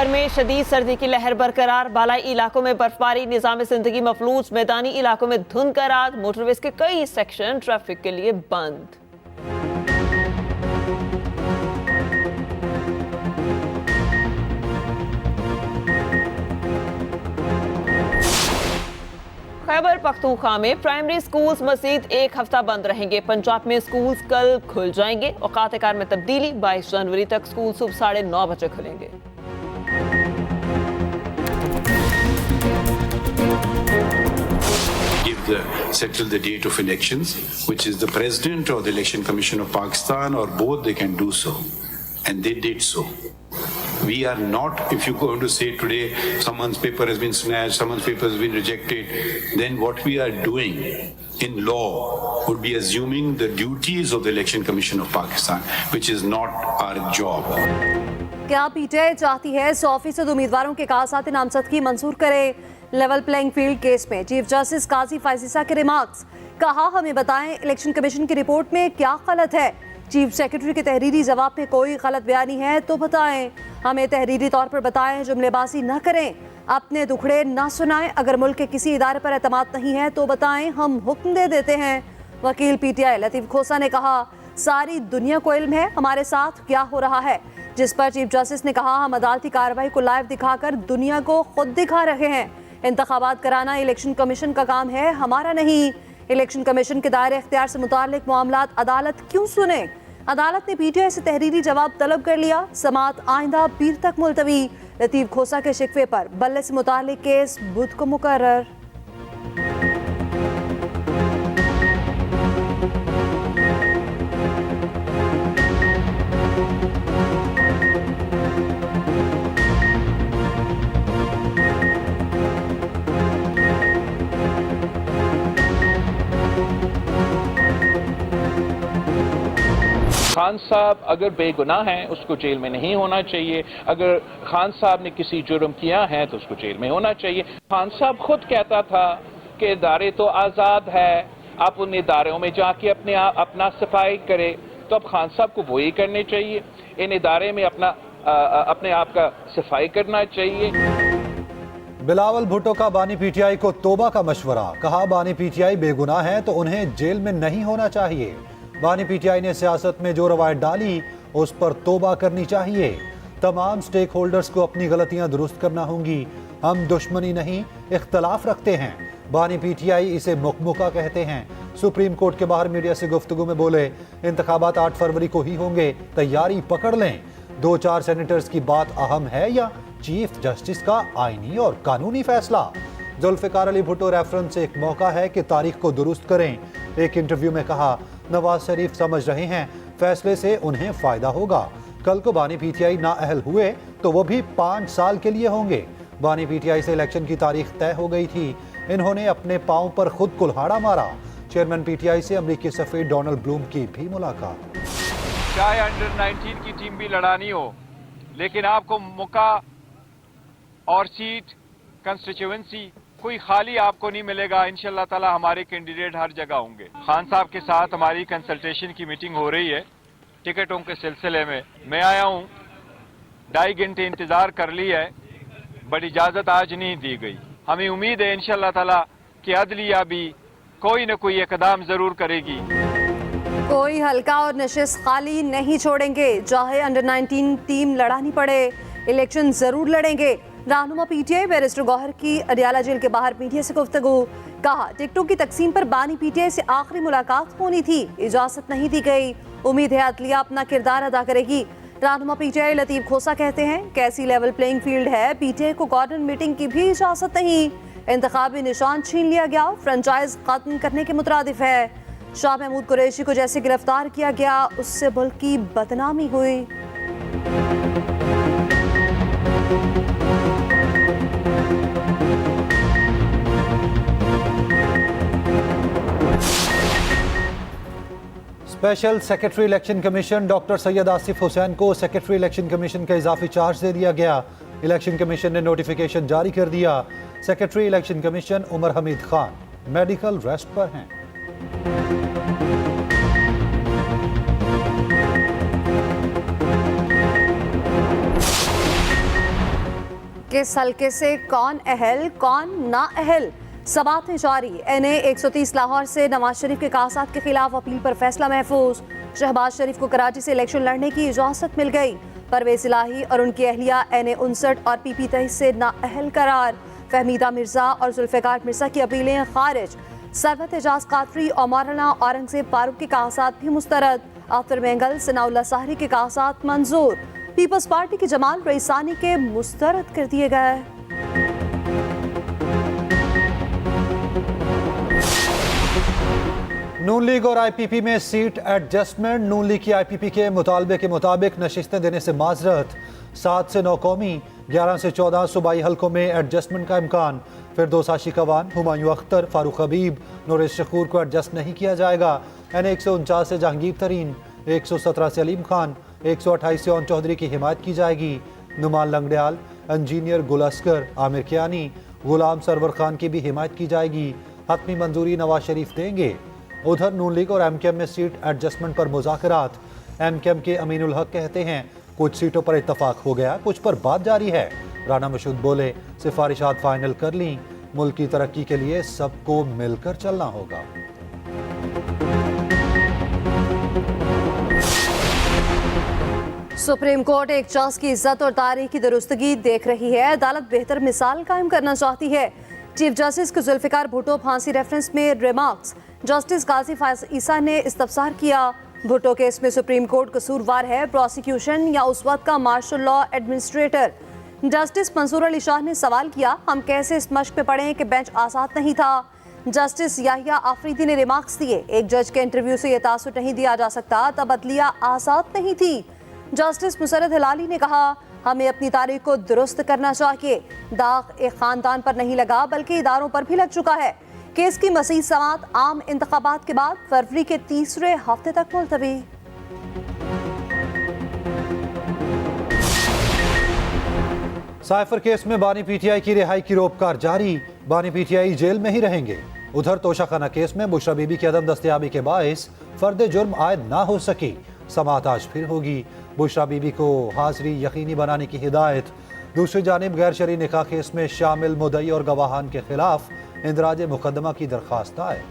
भर में शदीद सर्दी की लहर बरकरार, बालाई इलाकों में बर्फबारी, निजाम जिंदगी मफलूज, मैदानी इलाकों में धुंध का रात, मोटरवेज के कई सेक्शन ट्रैफिक के लिए बंद। खैबर पख्तूनख्वा में प्राइमरी स्कूल्स मजीद एक हफ्ता बंद रहेंगे। पंजाब में स्कूल्स कल खुल जाएंगे। औकात कार में तब्दीली, 22 जनवरी तक स्कूल सुबह 9:30 बजे खुलेंगे। Settle the date of elections, which is the President or the Election Commission of Pakistan, or both, they can do so. And they did so. We are not, if you're going to say today someone's paper has been snatched, someone's paper has been rejected, then what we are doing in law would be assuming the duties of the Election Commission of Pakistan, which is not our job. क्या PTI चाहती है 100% उम्मीदवारों के कागजात नामजदगी मंजूर करे? Level playing field case में चीफ जस्टिस काजी फाइजीसा के रिमार्क्स, कहा हमें बताएं इलेक्शन कमीशन की रिपोर्ट में क्या गलत है। चीफ सेक्रेटरी के तहरीरी जवाब में कोई गलत बयानी है तो बताएं, हमें तहरीरी तौर पर बताएं, जुमलेबाजी न करें, अपने दुखड़े न सुनाएं। अगर मुल्क के किसी इदारे पर एतमाद नहीं है तो बताएं, हम हुक्म दे देते हैं। वकील पीटीआई लतीफ खोसा ने कहा, सारी दुनिया को इल्म है हमारे साथ क्या हो रहा है। जिस पर चीफ जस्टिस ने कहा, हम अदालती कार्रवाई को लाइव दिखाकर दुनिया को खुद दिखा रहे हैं। इंतखाबात कराना इलेक्शन कमीशन का काम है, हमारा नहीं। इलेक्शन कमीशन के दायरे इख्तियार से मुताल्लिक मामलात अदालत क्यों सुने? अदालत ने पीटीआई से तहरीरी जवाब तलब कर लिया। समाअत आइंदा पीर तक मुलतवी। लतीफ खोसा के शिकवे पर बल्ले से मुताल्लिक केस बुध को मुकर्रर। खान साहब अगर बेगुनाह हैं उसको जेल में नहीं होना चाहिए। अगर खान साहब ने किसी जुर्म किया है तो उसको जेल में होना चाहिए। खान साहब खुद कहता था कि इदारे तो आज़ाद है, आप उन इदारों में जाके अपना सफाई करें, तो अब खान साहब को वही करने चाहिए। इन इदारे में अपने आप का सफाई करना चाहिए। बिलावल भुट्टो का बानी पीटीआई को तौबा का मशवरा, कहा बानी पीटीआई बेगुनाह है तो उन्हें जेल में नहीं होना चाहिए। बानी पीटीआई ने सियासत में जो रवायत डाली उस पर तौबा करनी चाहिए। तमाम स्टेक होल्डर्स को अपनी गलतियां दुरुस्त करना होंगी। हम दुश्मनी नहीं, इख्तलाफ रखते हैं। बानी पीटीआई इसे मुकमुका कहते हैं। सुप्रीम कोर्ट के बाहर मीडिया से गुफ्तगू में बोले, इंतखाबात 8 फरवरी को ही होंगे, तैयारी पकड़ लें। 2-4 सेनेटर्स की बात अहम है या चीफ जस्टिस का आईनी और कानूनी फैसला? जुल्फिकार अली भुट्टो रेफरेंस एक मौका है कि तारीख को दुरुस्त करें। एक इंटरव्यू में कहा, नवाज शरीफ समझ रहे हैं फैसले से उन्हें फायदा होगा। कल को बानी पीटीआई नाअहल हुए तो वो भी 5 साल के लिए होंगे। बानी पीटीआई से इलेक्शन की तारीख तय हो गई थी, इन्होंने अपने पांव पर खुद कुल्हाड़ा मारा। चेयरमैन पीटीआई से अमरीकी सफीर डोनाल्ड ब्लूम की भी मुलाकात। चाहे अंडर 19 की टीम भी लड़ानी हो, लेकिन आपको मौका और सीट कंस्टिट्यूएंसी कोई खाली आपको नहीं मिलेगा। इंशाल्लाह ताला हमारे कैंडिडेट हर जगह होंगे। खान साहब के साथ हमारी कंसल्टेशन की मीटिंग हो रही है टिकटों के सिलसिले में। मैं आया हूं, 2.5 घंटे इंतजार कर लिया है, बट इजाजत आज नहीं दी गई। हमें उम्मीद है इंशाल्लाह ताला कि अदलिया भी कोई न कोई इकदाम जरूर करेगी। कोई हल्का और नशिस्त खाली नहीं छोड़ेंगे, चाहे अंडर 19 टीम लड़ानी पड़े, इलेक्शन जरूर लड़ेंगे। रहनुमा पीटीआई बैरिस्टर गौहर की अडियाला जेल के बाहर मीडिया से गुफ्तगू, कहा टिकटों की तकसीम पर बानी पीटीआई से आखिरी मुलाकात होनी थी, इजाजत नहीं दी गई। उम्मीद है अदलिया अपना किरदार अदा करेगी। रहनुमा पीटीआई लतीफ खोसा कहते हैं, कैसी लेवल प्लेइंग फील्ड है, पीटीआई को गवर्नर मीटिंग की भी इजाजत नहीं। इंतखाबी निशान छीन लिया गया, फ्रेंचाइज खत्म करने के मुतरादिफ है। शाह महमूद कुरैशी को जैसे गिरफ्तार किया गया, उससे मुल्क की बदनामी हुई। Special secretary election commission doctor Syed Asif Hussain को सेक्रेटरी इलेक्शन कमीशन का इजाफी चार्ज दे दिया गया। इलेक्शन कमीशन ने नोटिफिकेशन जारी कर दिया। Secretary election commission Umar Hamid Khan medical rest पर हैं। किस हल्के से कौन अहल कौन ना अहल, समाअतें जारी। NA 130 लाहौर से नवाज शरीफ के कागजात के खिलाफ अपील पर फैसला महफूज। शहबाज शरीफ को कराची से इलेक्शन लड़ने की इजाजत मिल गई। परवेज इलाही और उनकी अहलिया NA 59 और PP 23 से नाअहल करार। फहमीदा मिर्जा और जुल्फिकार मिर्जा की अपीलें खारिज। सरवत एजाज कादरी और मौलाना औरंगजेब फारूक के कागजात भी मुस्तरद। आफ्तर मेंगल सनाउल्लाह साहरी के कागजात मंजूर। पीपल्स पार्टी के जमाल रईसानी के मुस्तरद कर दिए गए। नून लीग और IPP में सीट एडजस्टमेंट। नून लीग की IPP के मुतालबे के मुताबिक नशिस्तें देने से माजरत। 7 से 9 कौमी, 11 से 14 सूबाई हलकों में एडजस्टमेंट का इम्कान। फिरदौस आशिकवान, हुमायूं अख्तर, फारूक हबीब, नूरेश शकूर को एडजस्ट नहीं किया जाएगा। NA 149 से जहांगीर तरीन, 117 से अलीम खान, 128 से ओन चौधरी की हिमायत की जाएगी। नुमान लंगड़ियाल, इंजीनियर गुल असगर, आमिर कियानी, गुलाम सरवर खान की भी हिमायत की जाएगी। हतमी मंजूरी नवाज शरीफ देंगे। उधर नून लीग और MKM में सीट एडजस्टमेंट पर मुज़ाकरात। MKM के अमीनुल हक कहते हैं कुछ सीटों पर इत्तफाक हो गया, कुछ पर बात जारी है। राना मशहूद बोले सिफारिशात फाइनल कर ली, मुल्क की तरक्की के लिए सबको मिलकर चलना होगा। सुप्रीम कोर्ट एक शख्स की इज्जत और तारीख की दुरुस्तगी देख रही है। अदालत बेहतर मिसाल कायम करना चाहती है। चीफ जस्टिस के जुल्फिकार भुट्टो फांसी रेफरेंस में रिमार्क्स। जस्टिस काजी फाइसा ने इस्तफसार किया। भुट्टो केस में सुप्रीम कोर्ट कसूरवार है प्रोसिक्यूशन या उस वक्त का martial law administrator. Justice Mansoor Ali Shah ने सवाल किया, हम कैसे इस मश्क पे पढ़ें कि बेंच आज़ाद नहीं था। जस्टिस याहिया आफरीदी ने रिमार्क्स दिए, एक जज के इंटरव्यू से यह तासुर नहीं दिया जा सकता तब अदलिया आज़ाद नहीं थी। जस्टिस मुसरत हिलाली ने कहा, हमें अपनी तारीख को दुरुस्त करना चाहिए। दाग एक खानदान पर नहीं लगा बल्कि इदारों पर भी लग चुका है। केस की मज़ीद समाअत आम इंतखाबात के बाद फरवरी के तीसरे हफ्ते तक मुलतवी। साइफर केस में बानी PTI की रिहाई की रोपकार जारी। बानी PTI जेल में ही रहेंगे। उधर तोशाखाना केस में बुशरा बीबी की अदम दस्तयाबी के बायस फर्द जुर्म आयद ना हो सकी। समाअत आज फिर होगी। बुशरा बीबी को हाजिरी यकीनी बनाने की हिदायत। दूसरी जानिब गैर शरई निकाह केस में शामिल मुद्दई और गवाहान के खिलाफ इंदराज मुकदमा की दरख्वास्त दायर।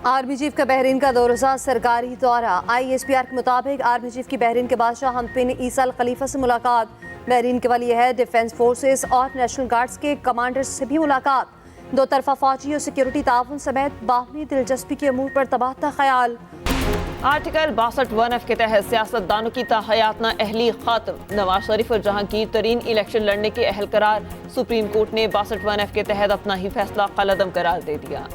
आर्मी चीफ का बहरीन का 2 रोज़ा सरकारी दौरा। ISPR के मुताबिक आर्मी चीफ की बहरीन के बादशाह हमद बिन ईसा अल खलीफा से मुलाकात। बहरीन के वली अहद, डिफेंस फोर्सेस और नेशनल गार्ड्स के कमांडर्स से भी मुलाकात। 2 तरफा फौजी और सिक्योरिटी ताउन समेत बाहमी दिलचस्पी के अमूर पर तबादला ख्याल। आर्टिकल 62(1)F के तहत सियासतदानों की ताहयातना अहली खत्म। नवाज शरीफ और जहांगीर तरीन इलेक्शन लड़ने के अहल करार। सुप्रीम कोर्ट ने 62(1)F के तहत अपना ही फैसला कलअदम करार दे दिया।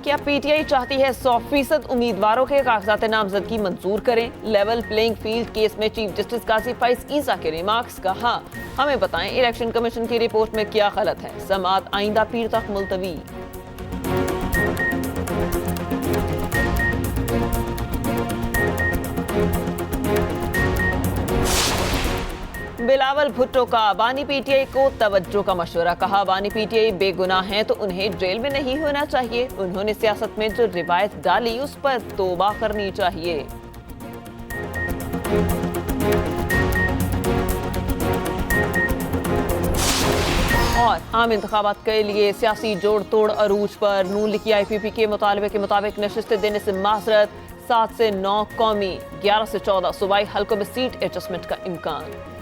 क्या PTI चाहती है 100% उम्मीदवारों के कागजात नामजदगी मंजूर करें? लेवल प्लेइंग फील्ड केस में चीफ जस्टिस काजी फाइसा के रिमार्क्स कहा, हमें बताएं इलेक्शन कमीशन की रिपोर्ट में क्या गलत है। समाअत आइंदा पीर तक मुलतवी। बिलावल भुट्टो का बानी PTI को तवज्जो का मशवरा। कहा, बानी PTI बेगुनाह हैं तो उन्हें जेल में नहीं होना चाहिए। उन्होंने सियासत में जो रिवायत डाली उस पर तौबा करनी चाहिए। और आम इंतखाबात के लिए सियासी जोड़ तोड़ अरूज पर। नून लीग की IPP के मुतालबे के मुताबिक नशिस्तें देने से माजरत। 7 से 9 कौमी, 11 से 14 सूबाई हल्कों में सीट एडजस्टमेंट का इम्कान।